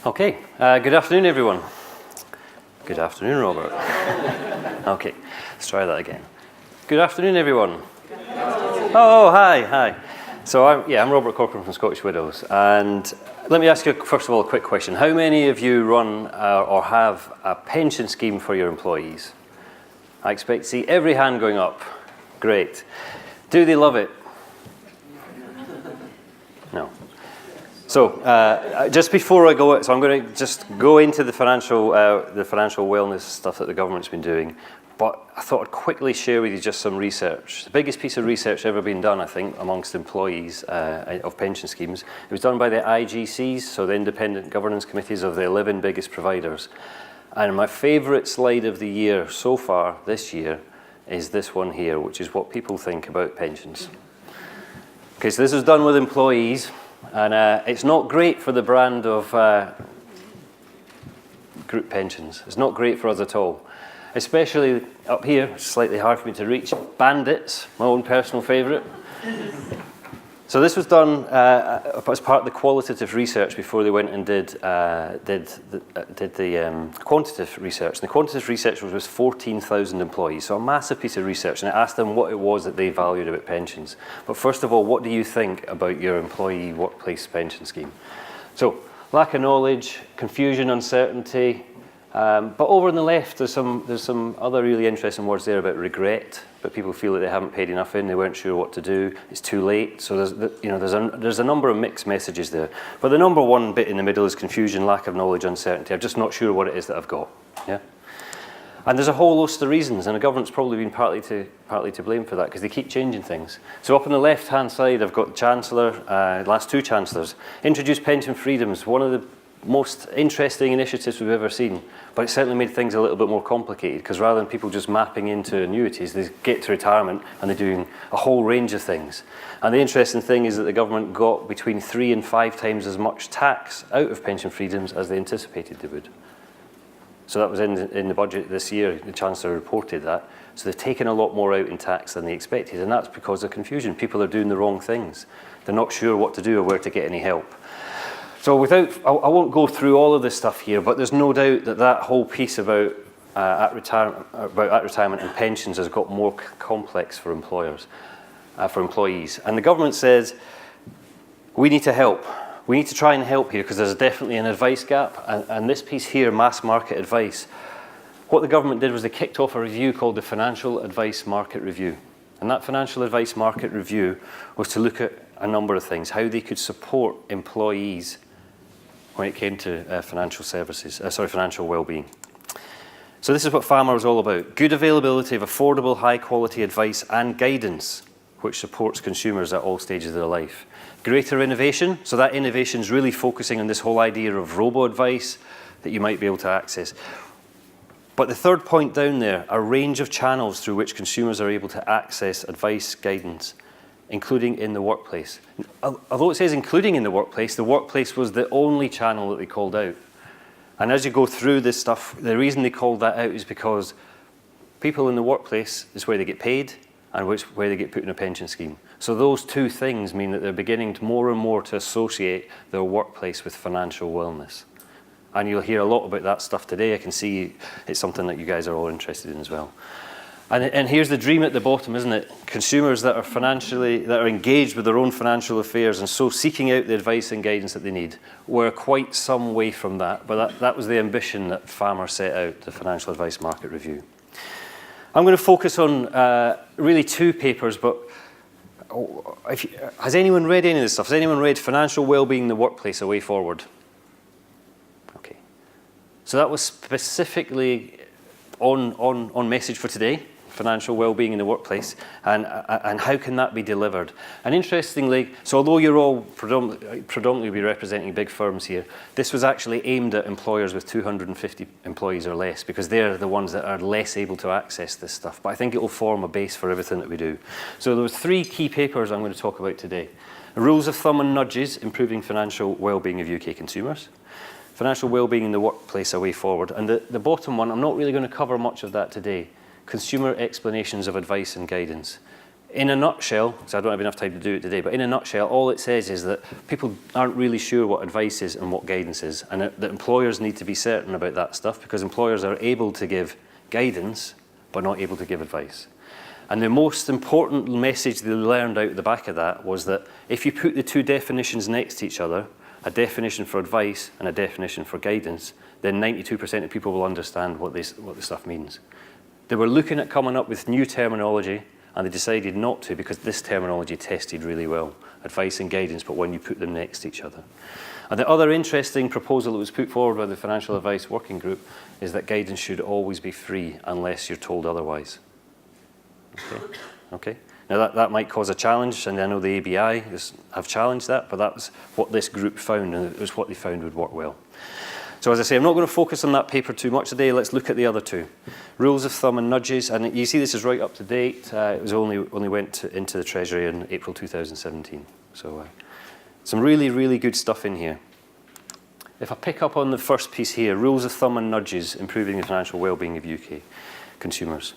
Okay, good afternoon, everyone. Good afternoon, Robert. Okay, let's try that again. Good afternoon, everyone. Oh, hi. So I'm Robert Cochran from Scottish Widows, and let me ask you first of all a quick question. How many of you run or have a pension scheme for your employees? I expect to see every hand going up. Great. Do they love it? No. So just before I go, so I'm going to just go into the financial wellness stuff that the government's been doing. But I thought I'd quickly share with you just some research. The biggest piece of research ever been done, I think, amongst employees of pension schemes. It was done by the IGCs, so the Independent Governance Committees of the 11 biggest providers. And my favourite slide of the year so far this year is this one here, which is what people think about pensions. Okay, so this was done with employees, and it's not great for the brand of group pensions. It's not great for us at all. Especially up here, slightly hard for me to reach, bandits, my own personal favourite. So this was done as part of the qualitative research before they went and did the quantitative research. And the quantitative research was with 14,000 employees, so a massive piece of research, and it asked them what it was that they valued about pensions. But first of all, what do you think about your employee workplace pension scheme? So lack of knowledge, confusion, uncertainty. But over on the left, there's some other really interesting words there about regret. But people feel that they haven't paid enough in, they weren't sure what to do, it's too late. So there's a number of mixed messages there. But the number one bit in the middle is confusion, lack of knowledge, uncertainty. I'm just not sure what it is that I've got. Yeah. And there's a whole host of reasons, and the government's probably been partly to blame for that because they keep changing things. So up on the left-hand side, I've got the Chancellor, last two Chancellors, introduced pension freedoms, one of the most interesting initiatives we've ever seen, but it certainly made things a little bit more complicated because rather than people just mapping into annuities, they get to retirement and they're doing a whole range of things. And the interesting thing is that the government got between 3 and 5 times as much tax out of pension freedoms as they anticipated they would. So that was in the budget this year, the Chancellor reported that. So they've taken a lot more out in tax than they expected, and that's because of confusion. People are doing the wrong things. They're not sure what to do or where to get any help. So I won't go through all of this stuff here, but there's no doubt that that whole piece about at retirement and pensions has got more complex for employers, for employees. And the government says, we need to help. We need to try and help here because there's definitely an advice gap. And this piece here, mass market advice, what the government did was they kicked off a review called the Financial Advice Market Review. And that Financial Advice Market Review was to look at a number of things, how they could support employees when it came to financial well-being. So this is what FAMR was all about. Good availability of affordable, high-quality advice and guidance, which supports consumers at all stages of their life. Greater innovation, so that innovation is really focusing on this whole idea of robo-advice that you might be able to access. But the third point down there, a range of channels through which consumers are able to access advice, guidance, including in the workplace. Although it says including in the workplace was the only channel that they called out. And as you go through this stuff, the reason they called that out is because people in the workplace is where they get paid and where they get put in a pension scheme. So those two things mean that they're beginning more and more to associate their workplace with financial wellness. And you'll hear a lot about that stuff today. I can see it's something that you guys are all interested in as well. And here's the dream at the bottom, isn't it? Consumers that are engaged with their own financial affairs and so seeking out the advice and guidance that they need. We're quite some way from that, but that was the ambition that FAMR set out, the Financial Advice Market Review. I'm going to focus on really two papers, but has anyone read any of this stuff? Has anyone read Financial Wellbeing in the Workplace, A Way Forward? Okay. So that was specifically on message for today. Financial well-being in the workplace, and how can that be delivered? And interestingly, so although you're all predominantly be representing big firms here, this was actually aimed at employers with 250 employees or less, because they're the ones that are less able to access this stuff. But I think it will form a base for everything that we do. So there were 3 key papers I'm going to talk about today. Rules of Thumb and Nudges, Improving Financial Wellbeing of UK Consumers. Financial Wellbeing in the Workplace, A Way Forward. And the bottom one, I'm not really going to cover much of that today. Consumer Explanations of Advice and Guidance. In a nutshell, because I don't have enough time to do it today, but in a nutshell, all it says is that people aren't really sure what advice is and what guidance is, and that employers need to be certain about that stuff, because employers are able to give guidance, but not able to give advice. And the most important message they learned out the back of that was that if you put the two definitions next to each other, a definition for advice and a definition for guidance, then 92% of people will understand what this stuff means. They were looking at coming up with new terminology, and they decided not to because this terminology tested really well, advice and guidance, but when you put them next to each other. And the other interesting proposal that was put forward by the Financial Advice Working Group is that guidance should always be free unless you're told otherwise. Okay. Now that might cause a challenge, and I know the ABI have challenged that, but that's what this group found, and it was what they found would work well. So as I say, I'm not going to focus on that paper too much today. Let's look at the other two. Rules of thumb and nudges, and you see this is right up to date. It was only went into the Treasury in April 2017. So some really, really good stuff in here. If I pick up on the first piece here, rules of thumb and nudges, improving the financial well-being of UK consumers.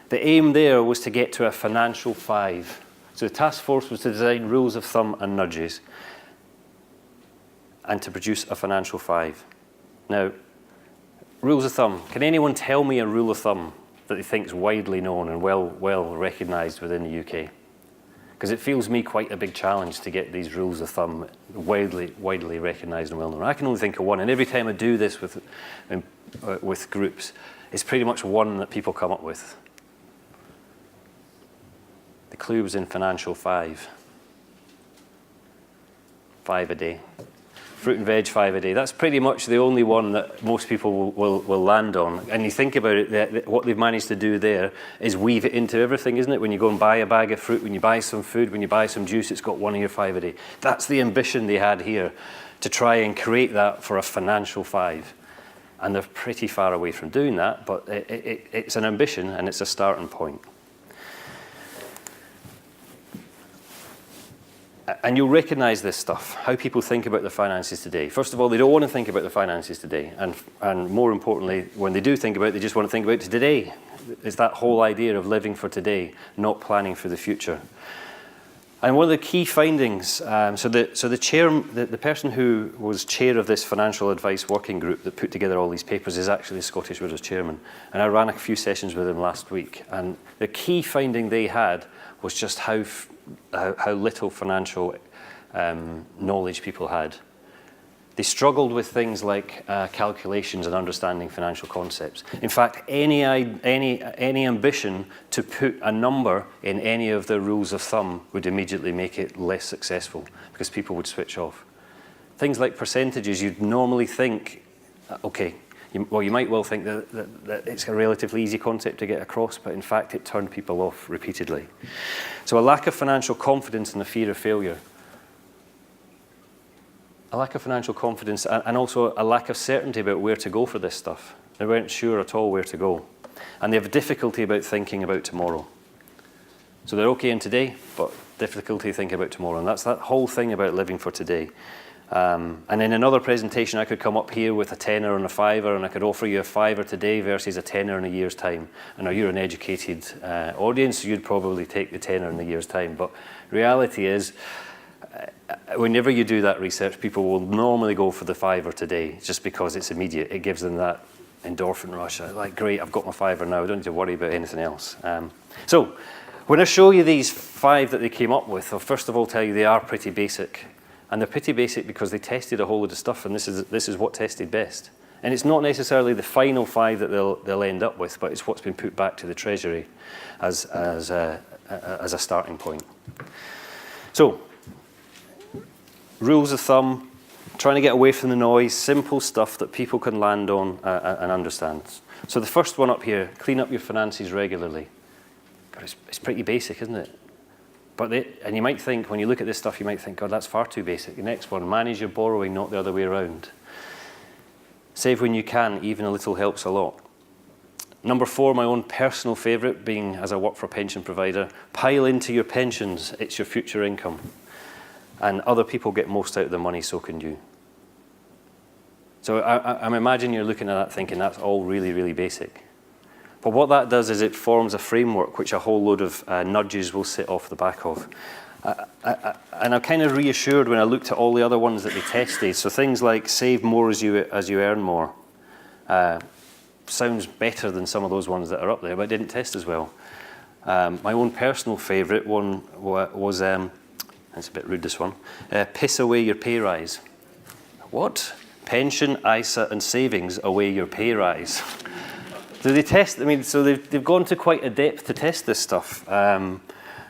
The aim there was to get to a financial 5. So the task force was to design rules of thumb and nudges and to produce a financial 5. Now, rules of thumb. Can anyone tell me a rule of thumb that they think is widely known and well recognised within the UK? Because it feels me quite a big challenge to get these rules of thumb widely recognised and well known. I can only think of one, and every time I do this with groups, it's pretty much one that people come up with. The clue was in financial 5. 5 a day. Fruit and veg 5 a day. That's pretty much the only one that most people will land on. And you think about it, what they've managed to do there is weave it into everything, isn't it? When you go and buy a bag of fruit, when you buy some food, when you buy some juice, it's got one of your 5 a day. That's the ambition they had here, to try and create that for a financial 5. And they're pretty far away from doing that, but it's an ambition and it's a starting point. And you'll recognise this stuff, how people think about their finances today. First of all, they don't want to think about their finances today. And more importantly, when they do think about it, they just want to think about it today. It's that whole idea of living for today, not planning for the future. And one of the key findings, so the person who was chair of this financial advice working group that put together all these papers is actually the Scottish Widows chairman. And I ran a few sessions with him last week. And the key finding they had was just how little financial knowledge people had. They struggled with things like calculations and understanding financial concepts. In fact, any ambition to put a number in any of the rules of thumb would immediately make it less successful because people would switch off. Things like percentages, you'd normally think, okay, you might well think that it's a relatively easy concept to get across, but in fact it turned people off repeatedly. So a lack of financial confidence and a fear of failure. A lack of financial confidence and also a lack of certainty about where to go for this stuff. They weren't sure at all where to go. And they have difficulty about thinking about tomorrow. So they're okay in today, but difficulty thinking about tomorrow. And that's that whole thing about living for today. And in another presentation, I could come up here with a tenner and a fiver, and I could offer you a fiver today versus a tenner in a year's time. And now you're an educated audience, so you'd probably take the tenner in a year's time. But reality is, whenever you do that research, people will normally go for the fiver today, just because it's immediate. It gives them that endorphin rush. Like, great, I've got my fiver now. I don't need to worry about anything else. So when I show you these 5 that they came up with, I'll first of all tell you they are pretty basic. And they're pretty basic because they tested a whole load of stuff, and this is what tested best. And it's not necessarily the final 5 that they'll end up with, but it's what's been put back to the Treasury as a starting point. So, rules of thumb, trying to get away from the noise, simple stuff that people can land on and understand. So the first one up here, clean up your finances regularly. God, it's pretty basic, isn't it? And you might think, when you look at this stuff, you might think, God, that's far too basic. The next one, manage your borrowing, not the other way around. Save when you can, even a little helps a lot. Number 4, my own personal favourite, being as I work for a pension provider, pile into your pensions, it's your future income. And other people get most out of their money, so can you. So I'm imagining you're looking at that thinking that's all really, really basic. But what that does is it forms a framework which a whole load of nudges will sit off the back of. And I'm kind of reassured when I looked at all the other ones that they tested. So things like save more as you earn more sounds better than some of those ones that are up there, but it didn't test as well. My own personal favourite one was, it's a bit rude, this one, piss away your pay rise. What? Pension, ISA and savings away your pay rise. Do they test? I mean, so they've gone to quite a depth to test this stuff. And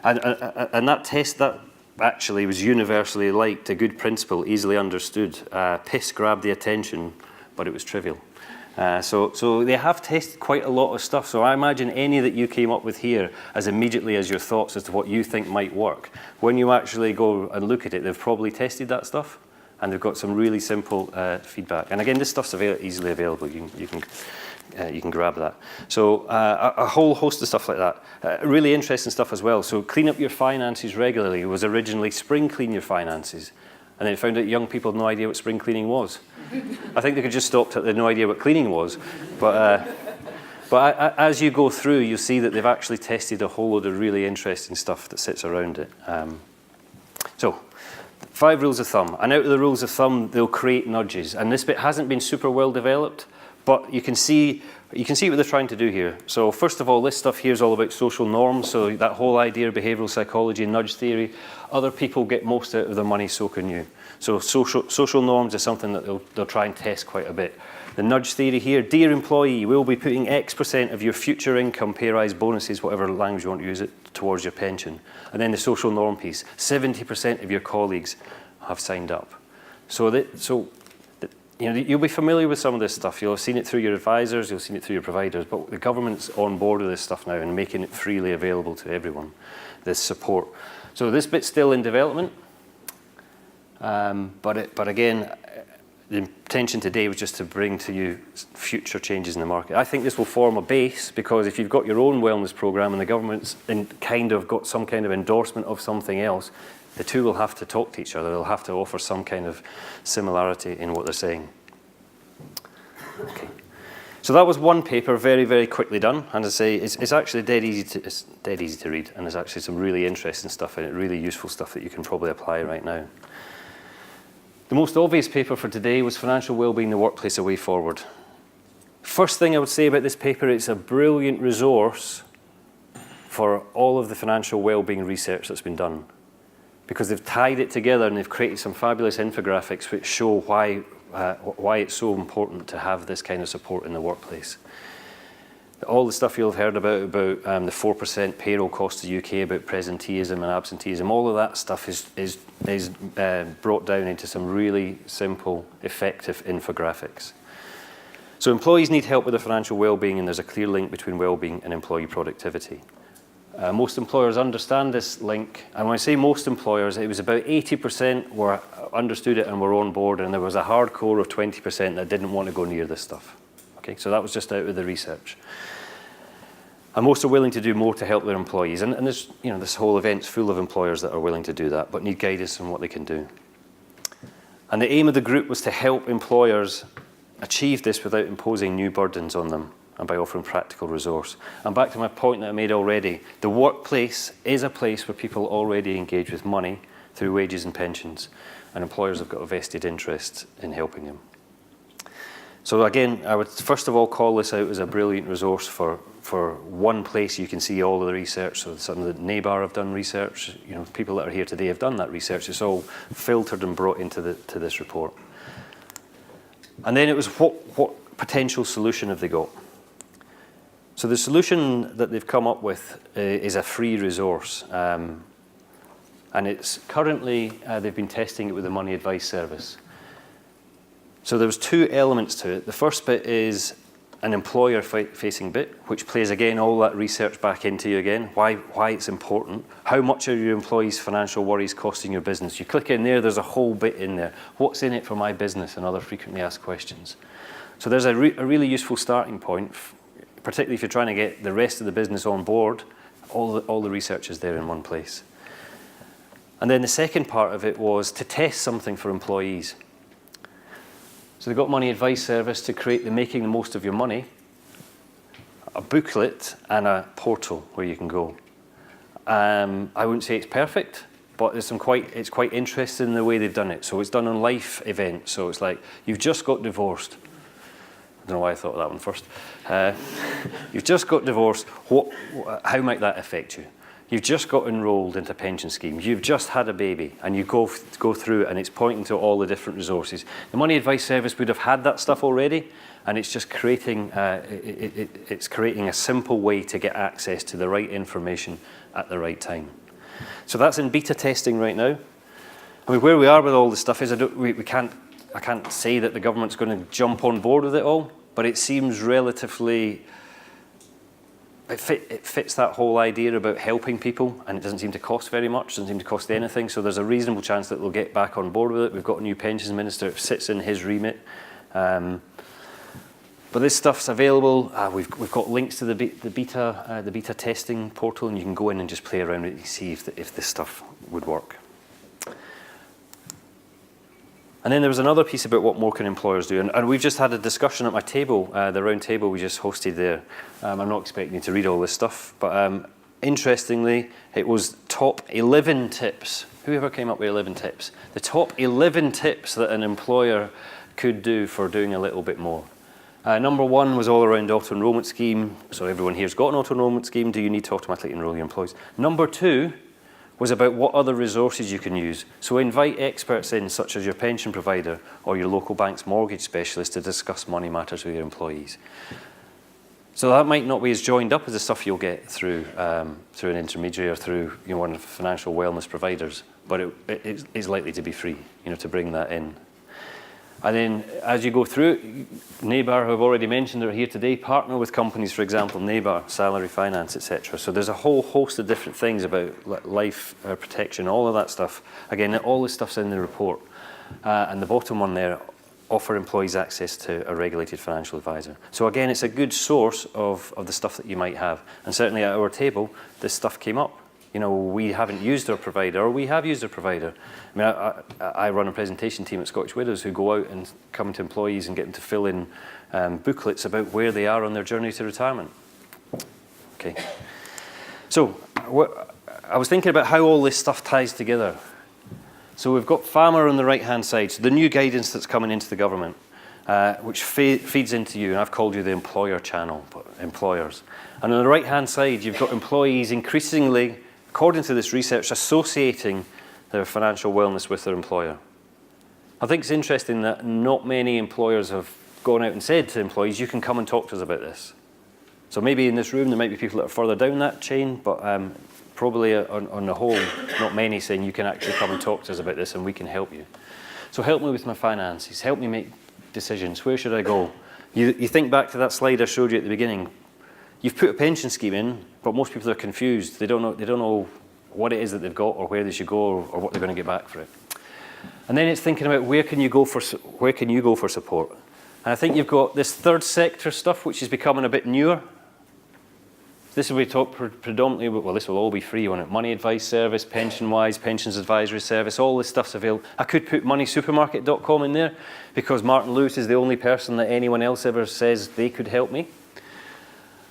that test, that actually was universally liked, a good principle, easily understood. Piss grabbed the attention, but it was trivial. So they have tested quite a lot of stuff. So I imagine any that you came up with here as immediately as your thoughts as to what you think might work. When you actually go and look at it, they've probably tested that stuff, and they've got some really simple feedback. And again, this stuff's easily available. You can grab that. So a whole host of stuff like that. Really interesting stuff as well. So clean up your finances regularly was originally spring clean your finances. And then it found out young people had no idea what spring cleaning was. I think they could just stop at they had no idea what cleaning was. But as you go through, you'll see that they've actually tested a whole load of really interesting stuff that sits around it. So 5 rules of thumb. And out of the rules of thumb, they'll create nudges. And this bit hasn't been super well developed, but you can see what they're trying to do here. So first of all, this stuff here is all about social norms. So that whole idea of behavioural psychology and nudge theory. Other people get most out of their money, so can you. So social norms is something that they'll try and test quite a bit. The nudge theory here, dear employee, we'll be putting X% of your future income, pay rise, bonuses, whatever language you want to use it, towards your pension. And then the social norm piece, 70% of your colleagues have signed up. You know, you'll be familiar with some of this stuff. You'll have seen it through your advisors, you'll have seen it through your providers, but the government's on board with this stuff now and making it freely available to everyone, this support. So this bit's still in development, but again, the intention today was just to bring to you future changes in the market. I think this will form a base, because if you've got your own wellness program and the government's kind of got some kind of endorsement of something else, the two will have to talk to each other. They'll have to offer some kind of similarity in what they're saying. Okay. So that was one paper, very, very quickly done. And as I say, it's actually dead easy to read, and there's actually some really interesting stuff in it, really useful stuff that you can probably apply right now. The most obvious paper for today was Financial Wellbeing in the Workplace, A Way Forward. First thing I would say about this paper, it's a brilliant resource for all of the financial wellbeing research that's been done, because they've tied it together and they've created some fabulous infographics which show why it's so important to have this kind of support in the workplace. All the stuff you'll have heard about the 4% payroll cost to the UK, about presenteeism and absenteeism, all of that stuff is brought down into some really simple, effective infographics. So employees need help with their financial well-being, and there's a clear link between well-being and employee productivity. Most employers understand this link, and when I say most employers, it was about 80% were understood it and were on board, and there was a hard core of 20% that didn't want to go near this stuff. Okay, so that was just out of the research. And most are willing to do more to help their employees, and there's, you know, this whole event's full of employers that are willing to do that, but need guidance on what they can do. And the aim of the group was to help employers achieve this without imposing new burdens on them, and by offering practical resource. And back to my point that I made already, the workplace is a place where people already engage with money through wages and pensions, and employers have got a vested interest in helping them. So again, I would first of all call this out as a brilliant resource for one place you can see all of the research. So some of the NABAR have done research, you know, people that are here today have done that research. It's all filtered and brought into this report. And then it was what potential solution have they got? So the solution that they've come up with is a free resource. And it's currently, they've been testing it with the Money Advice Service. So there's 2 elements to it. The first bit is an employer-facing bit, which plays, again, all that research back into you again, why it's important. How much are your employees' financial worries costing your business? You click in there, there's a whole bit in there. What's in it for my business, and other frequently asked questions. So there's a really useful starting point, particularly if you're trying to get the rest of the business on board. All the research is there in one place. And then the second part of it was to test something for employees. So they've got Money Advice Service to create the Making the Most of Your Money. a booklet and a portal where you can go. I wouldn't say it's perfect, but it's quite interesting in the way they've done it. So it's done on life events. So it's like, you've just got divorced. I don't know why I thought of that one first. You've just got divorced. How might that affect you? You've just got enrolled into a pension scheme. You've just had a baby, and you go through, and it's pointing to all the different resources. The Money Advice Service would have had that stuff already, and it's just creating it's creating a simple way to get access to the right information at the right time. So that's in beta testing right now. I mean, where we are with all this stuff is I can't say that the government's going to jump on board with it all, but it seems relatively, it fits that whole idea about helping people, and it doesn't seem to cost very much, doesn't seem to cost anything, so there's a reasonable chance that they'll get back on board with it. We've got a new pensions minister, it sits in his remit. But this stuff's available. We've got links to the beta testing portal, and you can go in and just play around with it and see if this stuff would work. And then there was another piece about what more can employers do, and we've just had a discussion at my table, the round table we just hosted there. I'm not expecting you to read all this stuff, but interestingly, it was top 11 tips. Whoever came up with 11 tips? The top 11 tips that an employer could do for doing a little bit more. Number one was all around auto-enrollment scheme. So everyone here's got an auto-enrollment scheme. Do you need to automatically enroll your employees? Number two was about what other resources you can use. So invite experts in, such as your pension provider or your local bank's mortgage specialist, to discuss money matters with your employees. So that might not be as joined up as the stuff you'll get through an intermediary or through one of the financial wellness providers, but it is likely to be free, to bring that in. And then as you go through, NABAR, who I've already mentioned, are here today, partner with companies, for example, NABAR, salary finance, etc. So there's a whole host of different things about life protection, all of that stuff. Again, all this stuff's in the report. And the bottom one there, offer employees access to a regulated financial advisor. So again, it's a good source of the stuff that you might have. And certainly at our table, this stuff came up. We haven't used our provider, or we have used our provider. I mean, I run a presentation team at Scottish Widows who go out and come to employees and get them to fill in booklets about where they are on their journey to retirement. Okay. So I was thinking about how all this stuff ties together. So we've got FAMA on the right-hand side, so the new guidance that's coming into the government, which feeds into you, and I've called you the employer channel, but employers. And on the right-hand side, you've got employees increasingly, according to this research, associating their financial wellness with their employer. I think it's interesting that not many employers have gone out and said to employees, you can come and talk to us about this. So maybe in this room there might be people that are further down that chain, but probably on the whole, not many saying you can actually come and talk to us about this and we can help you. So help me with my finances, help me make decisions, where should I go? You think back to that slide I showed you at the beginning. You've put a pension scheme in, but most people are confused. They don't know what it is that they've got or where they should go or what they're going to get back for it. And then it's thinking about where can you go for support. And I think you've got this third sector stuff, which is becoming a bit newer. This will be talked predominantly, well, this will all be free on it. Money Advice Service, PensionWise, Pensions Advisory Service, all this stuff's available. I could put moneysupermarket.com in there because Martin Lewis is the only person that anyone else ever says they could help me.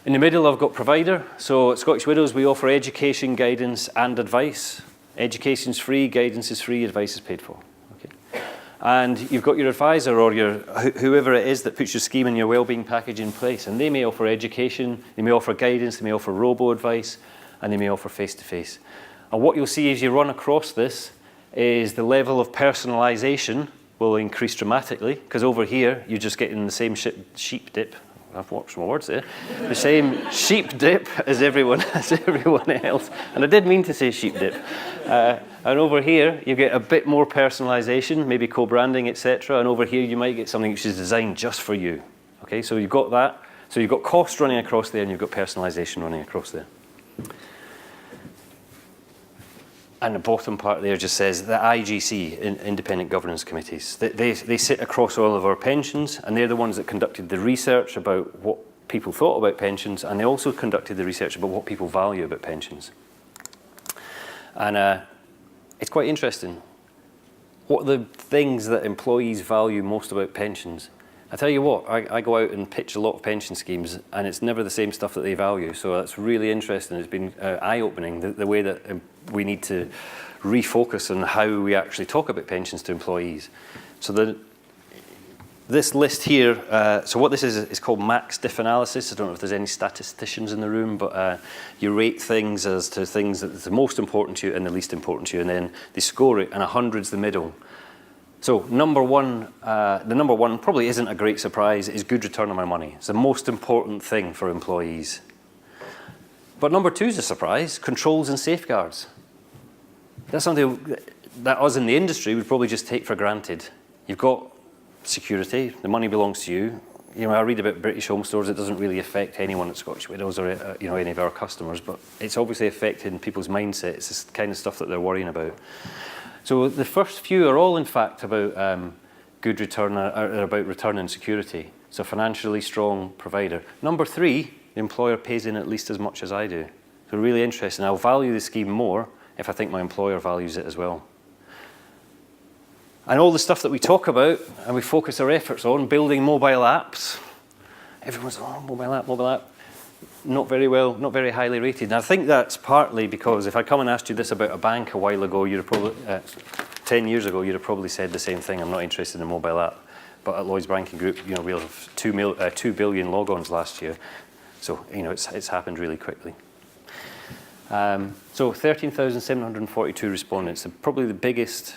In the middle, I've got provider. So at Scottish Widows, we offer education, guidance, and advice. Education's free, guidance is free, advice is paid for. Okay. And you've got your advisor or whoever it is that puts your scheme and your wellbeing package in place. And they may offer education, they may offer guidance, they may offer robo-advice, and they may offer face-to-face. And what you'll see as you run across this is the level of personalisation will increase dramatically, because over here, you're just getting the same sheep dip. I've watched my words there. The same sheep dip as everyone else. And I did mean to say sheep dip. And over here, you get a bit more personalization, maybe co-branding, etc. And over here, you might get something which is designed just for you. Okay, so you've got that. So you've got cost running across there, and you've got personalization running across there. And the bottom part there just says the IGC, Independent Governance Committees. They sit across all of our pensions, and they're the ones that conducted the research about what people thought about pensions, and they also conducted the research about what people value about pensions. And it's quite interesting. What are the things that employees value most about pensions? I tell you what, I go out and pitch a lot of pension schemes, and it's never the same stuff that they value. So that's really interesting. It's been eye-opening, the way that we need to refocus on how we actually talk about pensions to employees. So this list here, so what this is called max diff analysis. I don't know if there's any statisticians in the room, but you rate things as to things that are the most important to you and the least important to you, and then they score it, and 100's the middle. So the number one probably isn't a great surprise, is good return on my money. It's the most important thing for employees. But number 2 is a surprise, controls and safeguards. That's something that us in the industry would probably just take for granted. You've got security, the money belongs to you. You know, I read about British home stores, it doesn't really affect anyone at Scottish Widows or any of our customers, but it's obviously affecting people's mindset. It's this kind of stuff that they're worrying about. So the first few are all, in fact, about good return, or about return and security. So financially strong provider. Number 3, the employer pays in at least as much as I do. So really interesting. I'll value the scheme more if I think my employer values it as well. And all the stuff that we talk about and we focus our efforts on, building mobile apps. Everyone's, oh, mobile app. Not very well, not very highly rated. And I think that's partly because if I come and asked you this about a bank a while ago, you'd have probably, 10 years ago, you'd have probably said the same thing. I'm not interested in a mobile app. But at Lloyds Banking Group, we'll have 2 billion logons last year. So, it's happened really quickly. So 13,742 respondents, probably the biggest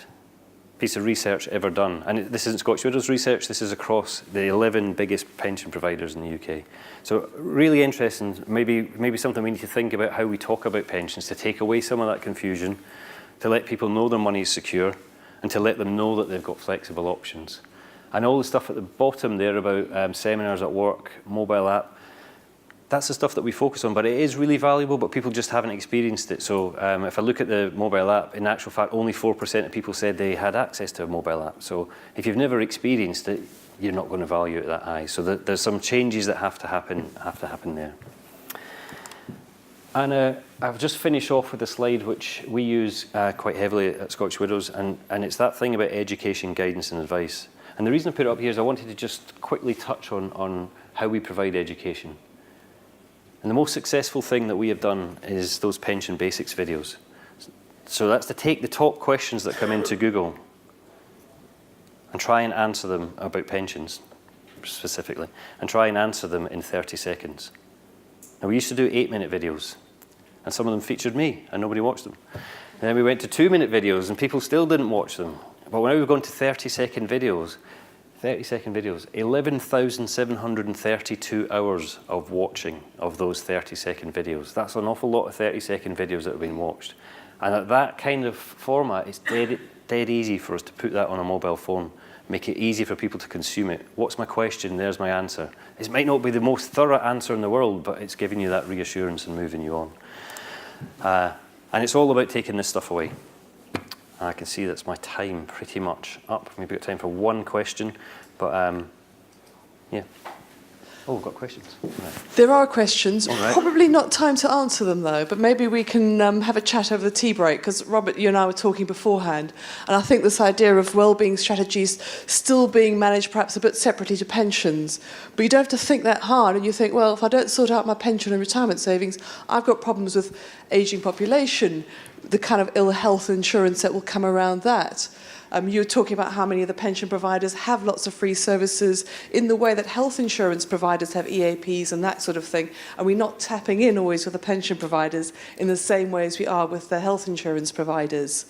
piece of research ever done. And this isn't Scottish Widows research, this is across the 11 biggest pension providers in the UK. So really interesting, maybe something we need to think about how we talk about pensions, to take away some of that confusion, to let people know their money is secure, and to let them know that they've got flexible options. And all the stuff at the bottom there about seminars at work, mobile app, that's the stuff that we focus on, but it is really valuable, but people just haven't experienced it. So if I look at the mobile app, in actual fact, only 4% of people said they had access to a mobile app. So if you've never experienced it, you're not going to value it that high. So there's some changes that have to happen there. And I'll just finish off with a slide which we use quite heavily at Scottish Widows, and it's that thing about education, guidance and advice. And the reason I put it up here is I wanted to just quickly touch on how we provide education. And the most successful thing that we have done is those pension basics videos. So that's to take the top questions that come into Google and try and answer them about pensions specifically, and try and answer them in 30 seconds. Now we used to do 8-minute videos, and some of them featured me and nobody watched them. And then we went to 2-minute videos and people still didn't watch them. But now we've gone to 30-second videos. 30-second videos, 11,732 hours of watching of those 30-second videos. That's an awful lot of 30-second videos that have been watched. And at that kind of format, it's dead easy for us to put that on a mobile phone, make it easy for people to consume it. What's my question? There's my answer. It might not be the most thorough answer in the world, but it's giving you that reassurance and moving you on. And it's all about taking this stuff away. I can see that's my time pretty much up. Maybe we've got time for one question, but yeah. Oh, we've got questions. Right. There are questions. Right. Probably not time to answer them, though, but maybe we can have a chat over the tea break, because Robert, you and I were talking beforehand, and I think this idea of wellbeing strategies still being managed perhaps a bit separately to pensions, but you don't have to think that hard, and you think, well, if I don't sort out my pension and retirement savings, I've got problems with ageing population, the kind of ill health insurance that will come around that. You were talking about how many of the pension providers have lots of free services in the way that health insurance providers have EAPs and that sort of thing. And we're not tapping in always with the pension providers in the same way as we are with the health insurance providers.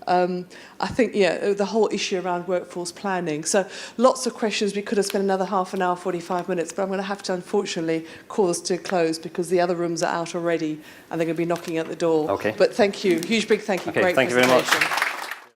I think, yeah, the whole issue around workforce planning. So lots of questions. We could have spent another half an hour, 45 minutes, but I'm going to have to, unfortunately, call this to a close because the other rooms are out already and they're going to be knocking at the door. Okay. But thank you. Huge, big thank you. Okay, Great thank you very much. presentation.